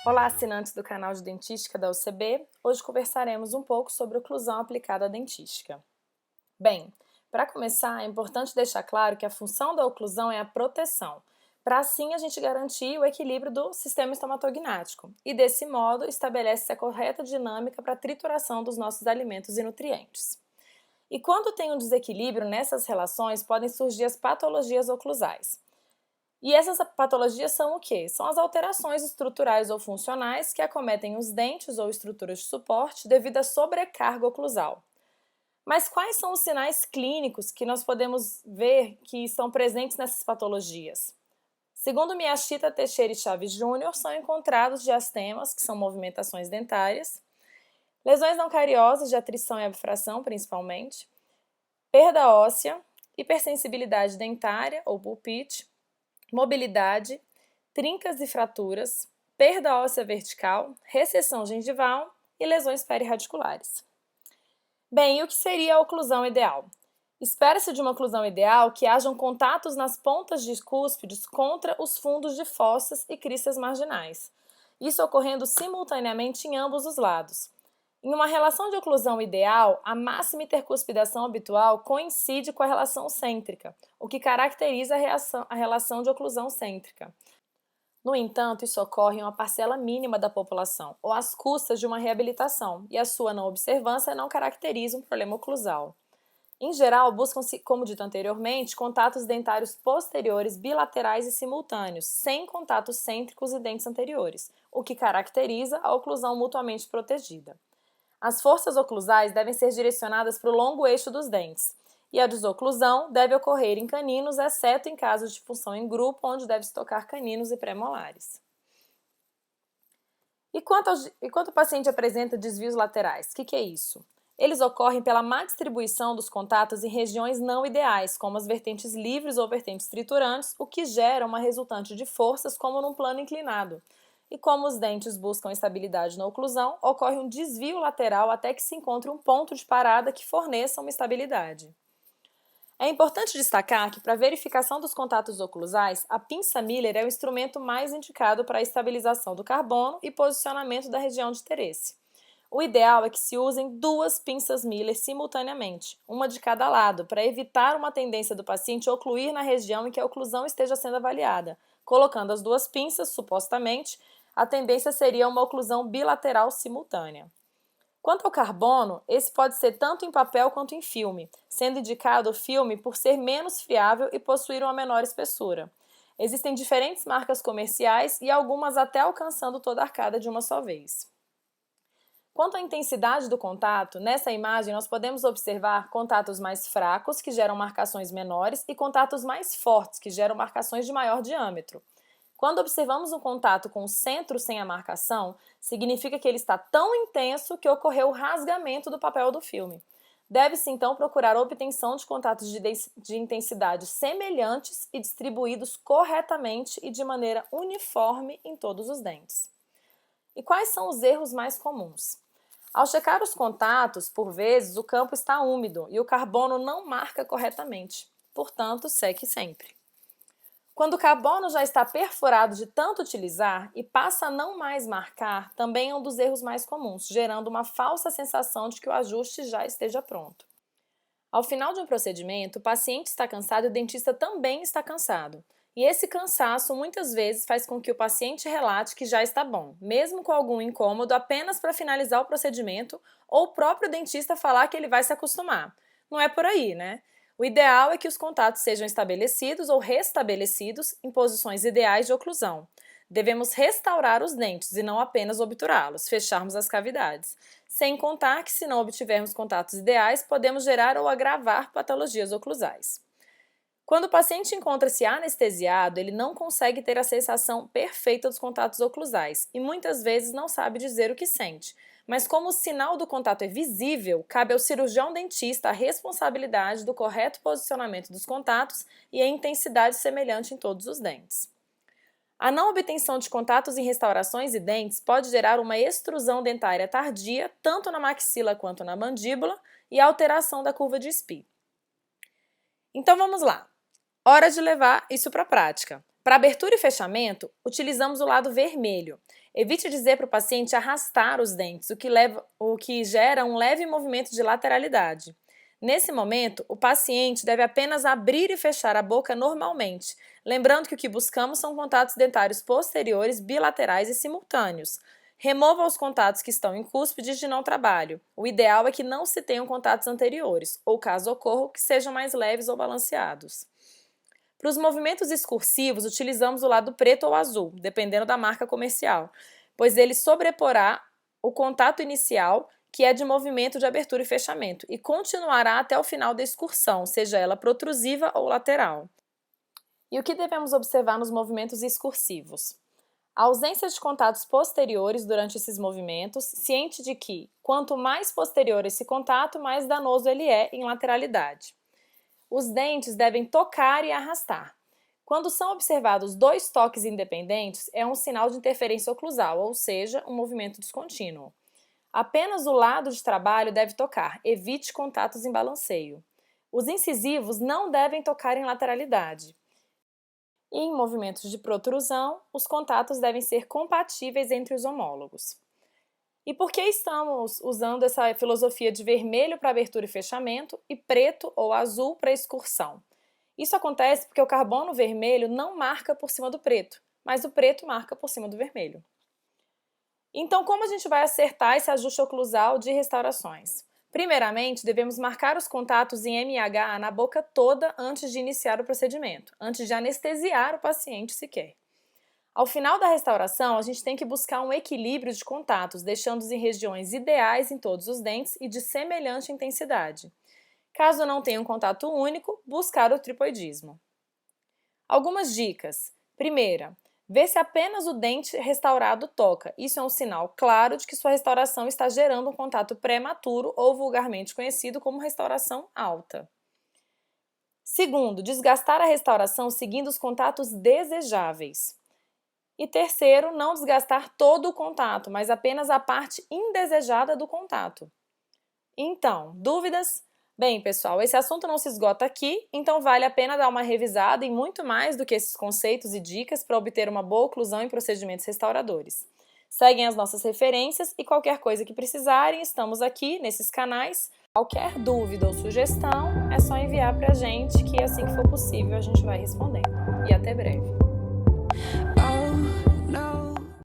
Olá, assinantes do canal de Dentística da UCB. Hoje conversaremos um pouco sobre oclusão aplicada à dentística. Bem, para começar, é importante deixar claro que a função da oclusão é a proteção, para assim a gente garantir o equilíbrio do sistema estomatognático e, desse modo, estabelece a correta dinâmica para a trituração dos nossos alimentos e nutrientes. E quando tem um desequilíbrio nessas relações, podem surgir as patologias oclusais. E essas patologias são o quê? São as alterações estruturais ou funcionais que acometem os dentes ou estruturas de suporte devido à sobrecarga oclusal. Mas quais são os sinais clínicos que nós podemos ver que estão presentes nessas patologias? Segundo Miyashita Teixeira e Chaves Júnior, são encontrados diastemas, que são movimentações dentárias, lesões não cariosas de atrição e abfração, principalmente, perda óssea, hipersensibilidade dentária ou pulpite, mobilidade, trincas e fraturas, perda óssea vertical, recessão gengival e lesões perirradiculares. Bem, e o que seria a oclusão ideal? Espera-se de uma oclusão ideal que hajam contatos nas pontas de cúspides contra os fundos de fossas e cristas marginais, isso ocorrendo simultaneamente em ambos os lados. Em uma relação de oclusão ideal, a máxima intercuspidação habitual coincide com a relação cêntrica, o que caracteriza a relação de oclusão cêntrica. No entanto, isso ocorre em uma parcela mínima da população, ou às custas de uma reabilitação, e a sua não observância não caracteriza um problema oclusal. Em geral, buscam-se, como dito anteriormente, contatos dentários posteriores bilaterais e simultâneos, sem contatos cêntricos e dentes anteriores, o que caracteriza a oclusão mutuamente protegida. As forças oclusais devem ser direcionadas para o longo eixo dos dentes, e a desoclusão deve ocorrer em caninos, exceto em casos de função em grupo, onde deve-se tocar caninos e pré-molares. E quanto o paciente apresenta desvios laterais, o que é isso? Eles ocorrem pela má distribuição dos contatos em regiões não ideais, como as vertentes livres ou vertentes triturantes, o que gera uma resultante de forças como num plano inclinado. E como os dentes buscam estabilidade na oclusão, ocorre um desvio lateral até que se encontre um ponto de parada que forneça uma estabilidade. É importante destacar que, para a verificação dos contatos oclusais, a pinça Miller é o instrumento mais indicado para a estabilização do carbono e posicionamento da região de interesse. O ideal é que se usem duas pinças Miller simultaneamente, uma de cada lado, para evitar uma tendência do paciente ocluir na região em que a oclusão esteja sendo avaliada. Colocando as duas pinças, supostamente, a tendência seria uma oclusão bilateral simultânea. Quanto ao carbono, esse pode ser tanto em papel quanto em filme, sendo indicado o filme por ser menos friável e possuir uma menor espessura. Existem diferentes marcas comerciais e algumas até alcançando toda a arcada de uma só vez. Quanto à intensidade do contato, nessa imagem nós podemos observar contatos mais fracos, que geram marcações menores, e contatos mais fortes, que geram marcações de maior diâmetro. Quando observamos um contato com o centro sem a marcação, significa que ele está tão intenso que ocorreu o rasgamento do papel do filme. Deve-se então procurar a obtenção de contatos de intensidade semelhantes e distribuídos corretamente e de maneira uniforme em todos os dentes. E quais são os erros mais comuns? Ao checar os contatos, por vezes o campo está úmido e o carbono não marca corretamente, portanto, seque sempre. Quando o carbono já está perfurado de tanto utilizar e passa a não mais marcar, também é um dos erros mais comuns, gerando uma falsa sensação de que o ajuste já esteja pronto. Ao final de um procedimento, o paciente está cansado e o dentista também está cansado. E esse cansaço muitas vezes faz com que o paciente relate que já está bom, mesmo com algum incômodo apenas para finalizar o procedimento, ou o próprio dentista falar que ele vai se acostumar. Não é por aí, né? O ideal é que os contatos sejam estabelecidos ou restabelecidos em posições ideais de oclusão. Devemos restaurar os dentes e não apenas obturá-los, fecharmos as cavidades. Sem contar que, se não obtivermos contatos ideais, podemos gerar ou agravar patologias oclusais. Quando o paciente encontra-se anestesiado, ele não consegue ter a sensação perfeita dos contatos oclusais e muitas vezes não sabe dizer o que sente. Mas como o sinal do contato é visível, cabe ao cirurgião dentista a responsabilidade do correto posicionamento dos contatos e a intensidade semelhante em todos os dentes. A não obtenção de contatos em restaurações e dentes pode gerar uma extrusão dentária tardia, tanto na maxila quanto na mandíbula, e alteração da curva de Spee. Então vamos lá. Hora de levar isso para a prática. Para abertura e fechamento, utilizamos o lado vermelho. Evite dizer para o paciente arrastar os dentes, o que gera um leve movimento de lateralidade. Nesse momento, o paciente deve apenas abrir e fechar a boca normalmente, lembrando que o que buscamos são contatos dentários posteriores, bilaterais e simultâneos. Remova os contatos que estão em cúspides de não trabalho. O ideal é que não se tenham contatos anteriores, ou caso ocorra, que sejam mais leves ou balanceados. Para os movimentos excursivos, utilizamos o lado preto ou azul, dependendo da marca comercial, pois ele sobreporá o contato inicial, que é de movimento de abertura e fechamento, e continuará até o final da excursão, seja ela protrusiva ou lateral. E o que devemos observar nos movimentos excursivos? A ausência de contatos posteriores durante esses movimentos, ciente de que, quanto mais posterior esse contato, mais danoso ele é em lateralidade. Os dentes devem tocar e arrastar. Quando são observados dois toques independentes, é um sinal de interferência oclusal, ou seja, um movimento descontínuo. Apenas o lado de trabalho deve tocar, evite contatos em balanceio. Os incisivos não devem tocar em lateralidade. E em movimentos de protrusão, os contatos devem ser compatíveis entre os homólogos. E por que estamos usando essa filosofia de vermelho para abertura e fechamento e preto ou azul para excursão? Isso acontece porque o carbono vermelho não marca por cima do preto, mas o preto marca por cima do vermelho. Então, como a gente vai acertar esse ajuste oclusal de restaurações? Primeiramente, devemos marcar os contatos em MH na boca toda antes de iniciar o procedimento, antes de anestesiar o paciente sequer. Ao final da restauração, a gente tem que buscar um equilíbrio de contatos, deixando-os em regiões ideais em todos os dentes e de semelhante intensidade. Caso não tenha um contato único, buscar o tripoidismo. Algumas dicas. Primeira, ver se apenas o dente restaurado toca. Isso é um sinal claro de que sua restauração está gerando um contato prematuro ou vulgarmente conhecido como restauração alta. Segundo, desgastar a restauração seguindo os contatos desejáveis. E terceiro, não desgastar todo o contato, mas apenas a parte indesejada do contato. Então, dúvidas? Bem, pessoal, esse assunto não se esgota aqui, então vale a pena dar uma revisada em muito mais do que esses conceitos e dicas para obter uma boa oclusão em procedimentos restauradores. Seguem as nossas referências e qualquer coisa que precisarem, estamos aqui nesses canais. Qualquer dúvida ou sugestão, é só enviar para a gente que assim que for possível a gente vai respondendo. E até breve!